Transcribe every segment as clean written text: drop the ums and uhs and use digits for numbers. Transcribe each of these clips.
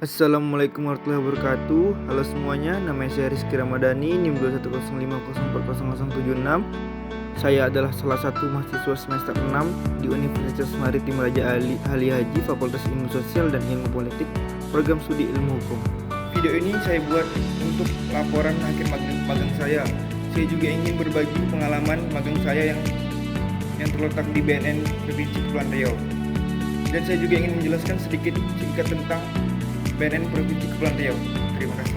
Assalamualaikum warahmatullahi wabarakatuh. Halo semuanya, nama saya Rizky Ramadhani, NIM 21050400076. Saya adalah salah satu mahasiswa semester 6 di Universitas Maritim Raja Ali Haji, Fakultas Ilmu Sosial dan Ilmu Politik, Program Studi Ilmu Hukum. Video ini saya buat untuk laporan akhir magang saya. Saya juga ingin berbagi pengalaman magang saya yang terletak di BNN Provinsi Kepulauan Riau. Dan saya juga ingin menjelaskan sedikit singkat tentang BNN Provinsi Kepulauan Riau. Terima kasih.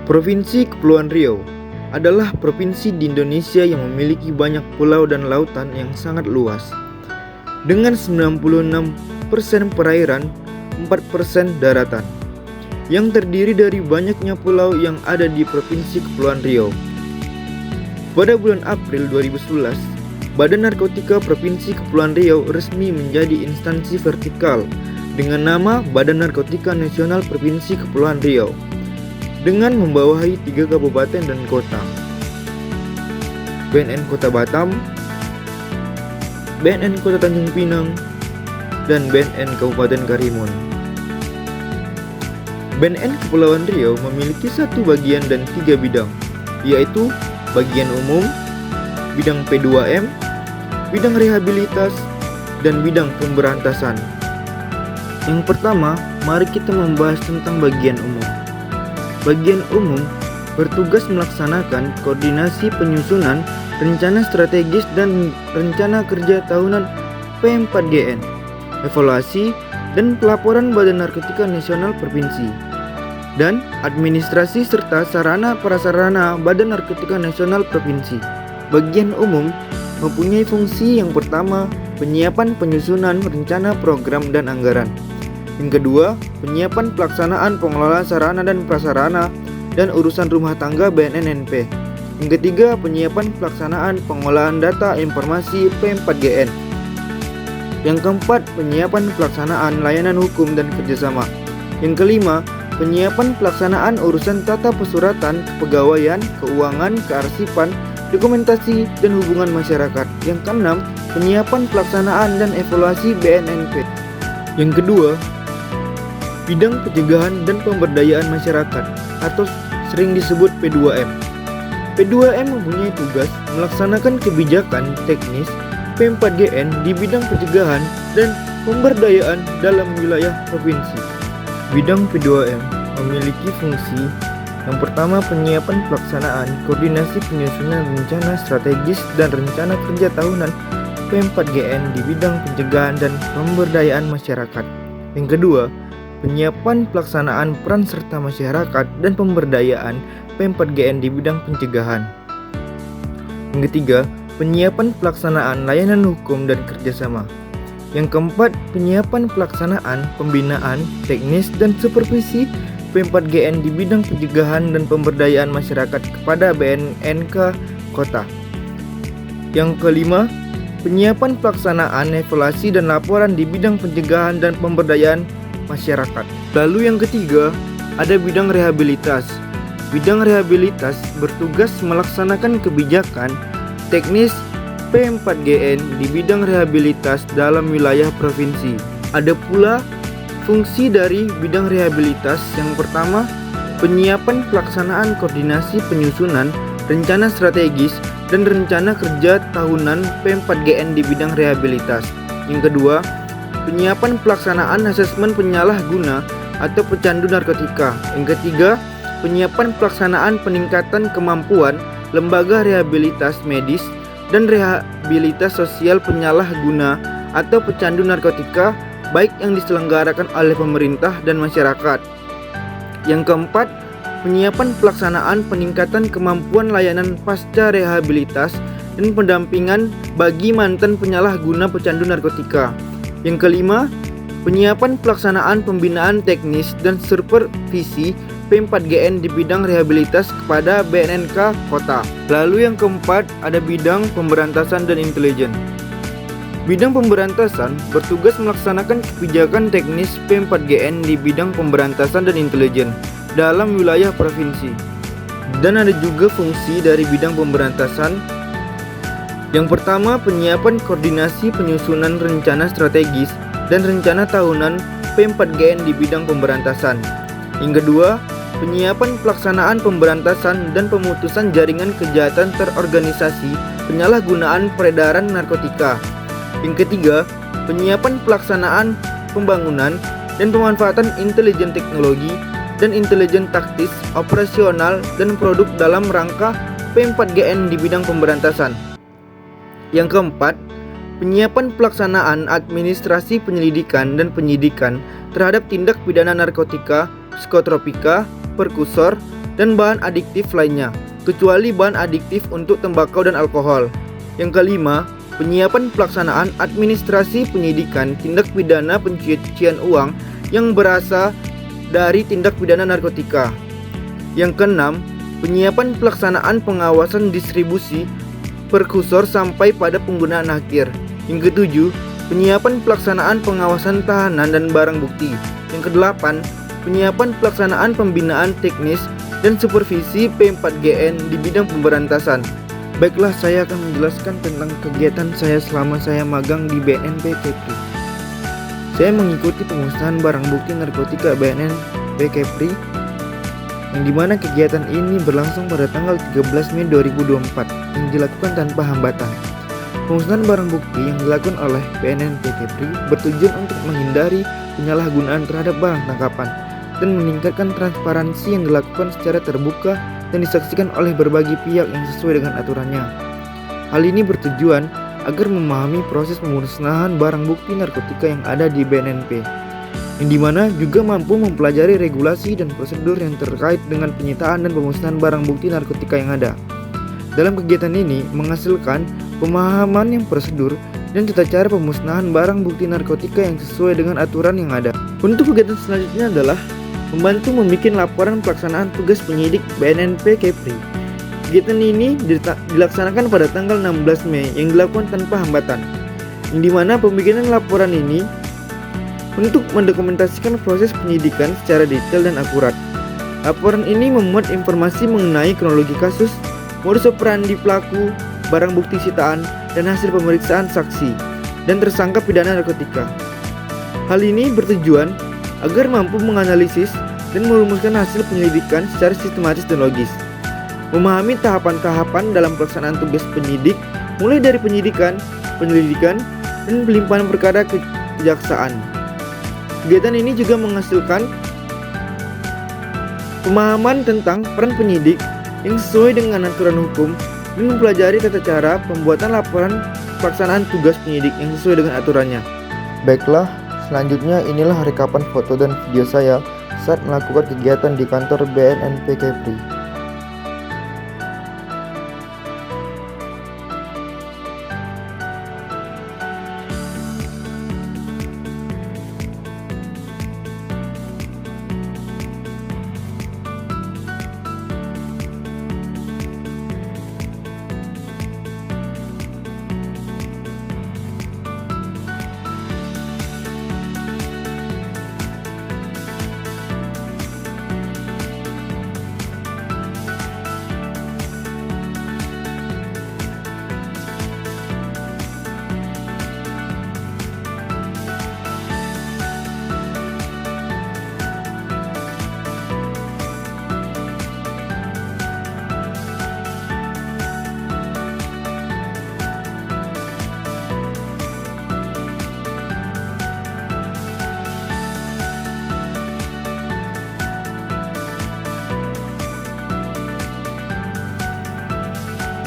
Provinsi Kepulauan Riau adalah provinsi di Indonesia yang memiliki banyak pulau dan lautan yang sangat luas. Dengan 96% perairan, 4% daratan, yang terdiri dari banyaknya pulau yang ada di Provinsi Kepulauan Riau. Pada bulan April 2011, Badan Narkotika Provinsi Kepulauan Riau resmi menjadi instansi vertikal dengan nama Badan Narkotika Nasional Provinsi Kepulauan Riau, dengan membawahi 3 kabupaten dan kota: BNN Kota Batam, BNN Kota Tanjung Pinang, dan BNN Kabupaten Karimun. BNN Kepulauan Riau memiliki 1 bagian dan 3 bidang, yaitu bagian umum, bidang P2M, bidang rehabilitas, dan bidang pemberantasan. Yang pertama, mari kita membahas tentang bagian umum. Bagian umum bertugas melaksanakan koordinasi penyusunan rencana strategis dan rencana kerja tahunan P4GN, evaluasi dan pelaporan Badan Narkotika Nasional Provinsi, dan administrasi serta sarana prasarana Badan Narkotika Nasional Provinsi. Bagian umum mempunyai fungsi yang pertama, penyiapan penyusunan rencana program dan anggaran. Yang kedua, penyiapan pelaksanaan pengelolaan sarana dan prasarana dan urusan rumah tangga BNNNP. Yang ketiga, penyiapan pelaksanaan pengolahan data informasi P4GN. Yang keempat, penyiapan pelaksanaan layanan hukum dan kerjasama. Yang kelima, penyiapan pelaksanaan urusan tata pesuratan, kepegawaian, keuangan, kearsipan, dokumentasi, dan hubungan masyarakat. Yang keenam, penyiapan pelaksanaan dan evaluasi BNNP. Yang kedua, bidang pencegahan dan pemberdayaan masyarakat atau sering disebut P2M. P2M mempunyai tugas melaksanakan kebijakan teknis P4GN di bidang pencegahan dan pemberdayaan dalam wilayah provinsi. Bidang P2M memiliki fungsi yang pertama, penyiapan pelaksanaan koordinasi penyusunan rencana strategis dan rencana kerja tahunan P4GN di bidang pencegahan dan pemberdayaan masyarakat. Yang kedua, penyiapan pelaksanaan peran serta masyarakat dan pemberdayaan P4GN di bidang pencegahan. Yang ketiga, penyiapan pelaksanaan layanan hukum dan kerjasama. Yang keempat, penyiapan pelaksanaan pembinaan, teknis, dan supervisi P4GN di bidang pencegahan dan pemberdayaan masyarakat kepada BNNK Kota. Yang kelima, penyiapan pelaksanaan evaluasi dan laporan di bidang pencegahan dan pemberdayaan masyarakat. Lalu yang ketiga, ada bidang rehabilitas. Bidang rehabilitas bertugas melaksanakan kebijakan teknis P4GN di bidang rehabilitas dalam wilayah provinsi. Ada pula fungsi dari bidang rehabilitas. Yang pertama, penyiapan pelaksanaan koordinasi penyusunan rencana strategis dan rencana kerja tahunan P4GN di bidang rehabilitas. Yang kedua, penyiapan pelaksanaan asesmen penyalahguna atau pecandu narkotika. Yang ketiga, penyiapan pelaksanaan peningkatan kemampuan lembaga rehabilitas medis dan rehabilitas sosial penyalahguna atau pecandu narkotika, baik yang diselenggarakan oleh pemerintah dan masyarakat. Yang keempat, penyiapan pelaksanaan peningkatan kemampuan layanan pasca rehabilitas dan pendampingan bagi mantan penyalahguna pecandu narkotika. Yang kelima, penyiapan pelaksanaan pembinaan teknis dan supervisi P4GN di bidang rehabilitas kepada BNNK Kota. Lalu yang keempat, ada bidang pemberantasan dan intelijen. Bidang pemberantasan bertugas melaksanakan kebijakan teknis P4GN di bidang pemberantasan dan intelijen dalam wilayah provinsi. Dan ada juga fungsi dari bidang pemberantasan. Yang pertama, penyiapan koordinasi penyusunan rencana strategis dan rencana tahunan P4GN di bidang pemberantasan. Yang kedua, penyiapan pelaksanaan pemberantasan dan pemutusan jaringan kejahatan terorganisasi penyalahgunaan peredaran narkotika. Yang ketiga, penyiapan pelaksanaan pembangunan dan pemanfaatan intelijen teknologi dan intelijen taktis, operasional, dan produk dalam rangka P4GN di bidang pemberantasan. Yang keempat, penyiapan pelaksanaan administrasi penyelidikan dan penyidikan terhadap tindak pidana narkotika, psikotropika, perkusor, dan bahan adiktif lainnya, kecuali bahan adiktif untuk tembakau dan alkohol. Yang kelima, penyiapan pelaksanaan administrasi penyidikan tindak pidana pencucian uang yang berasal dari tindak pidana narkotika. Yang keenam, penyiapan pelaksanaan pengawasan distribusi perkusor sampai pada penggunaan akhir. Yang ketujuh, penyiapan pelaksanaan pengawasan tahanan dan barang bukti. Yang kedelapan, penyiapan pelaksanaan pembinaan teknis dan supervisi P4GN di bidang pemberantasan. Baiklah, saya akan menjelaskan tentang kegiatan saya selama saya magang di BNP Kepri. Saya mengikuti pemusnahan barang bukti narkotika BNP Kepri, yang dimana kegiatan ini berlangsung pada tanggal 13 Mei 2024 yang dilakukan tanpa hambatan. Pemusnahan barang bukti yang dilakukan oleh BNP Kepri bertujuan untuk menghindari penyalahgunaan terhadap barang tangkapan dan meningkatkan transparansi yang dilakukan secara terbuka dan disaksikan oleh berbagai pihak yang sesuai dengan aturannya. Hal ini bertujuan agar memahami proses pemusnahan barang bukti narkotika yang ada di BNP, yang dimana juga mampu mempelajari regulasi dan prosedur yang terkait dengan penyitaan dan pemusnahan barang bukti narkotika yang ada. Dalam kegiatan ini menghasilkan pemahaman yang prosedur dan tata cara pemusnahan barang bukti narkotika yang sesuai dengan aturan yang ada. Untuk kegiatan selanjutnya adalah membantu membuat laporan pelaksanaan tugas penyidik BNP Kepri. Kegiatan ini dilaksanakan pada tanggal 16 Mei yang dilakukan tanpa hambatan, yang dimana pembikinan laporan ini untuk mendokumentasikan proses penyidikan secara detail dan akurat. Laporan ini memuat informasi mengenai kronologi kasus, modus operandi pelaku, barang bukti sitaan, dan hasil pemeriksaan saksi dan tersangka pidana narkotika. Hal ini bertujuan agar mampu menganalisis dan merumuskan hasil penyelidikan secara sistematis dan logis, memahami tahapan-tahapan dalam pelaksanaan tugas penyidik, mulai dari penyidikan, penyelidikan, dan pelimpahan perkara ke kejaksaan. Kegiatan ini juga menghasilkan pemahaman tentang peran penyidik yang sesuai dengan aturan hukum dan mempelajari tata cara pembuatan laporan pelaksanaan tugas penyidik yang sesuai dengan aturannya. Baiklah, selanjutnya inilah rekapan foto dan video saya saat melakukan kegiatan di kantor BNP Kepri.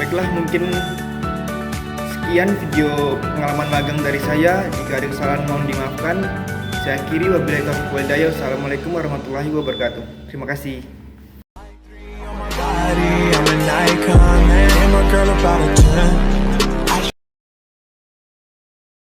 Baiklah, mungkin sekian video pengalaman magang dari saya. Jika ada kesalahan mohon dimaafkan. Saya akhiri, wabillahi taufiq wal hidayah. Assalamualaikum warahmatullahi wabarakatuh. Terima kasih.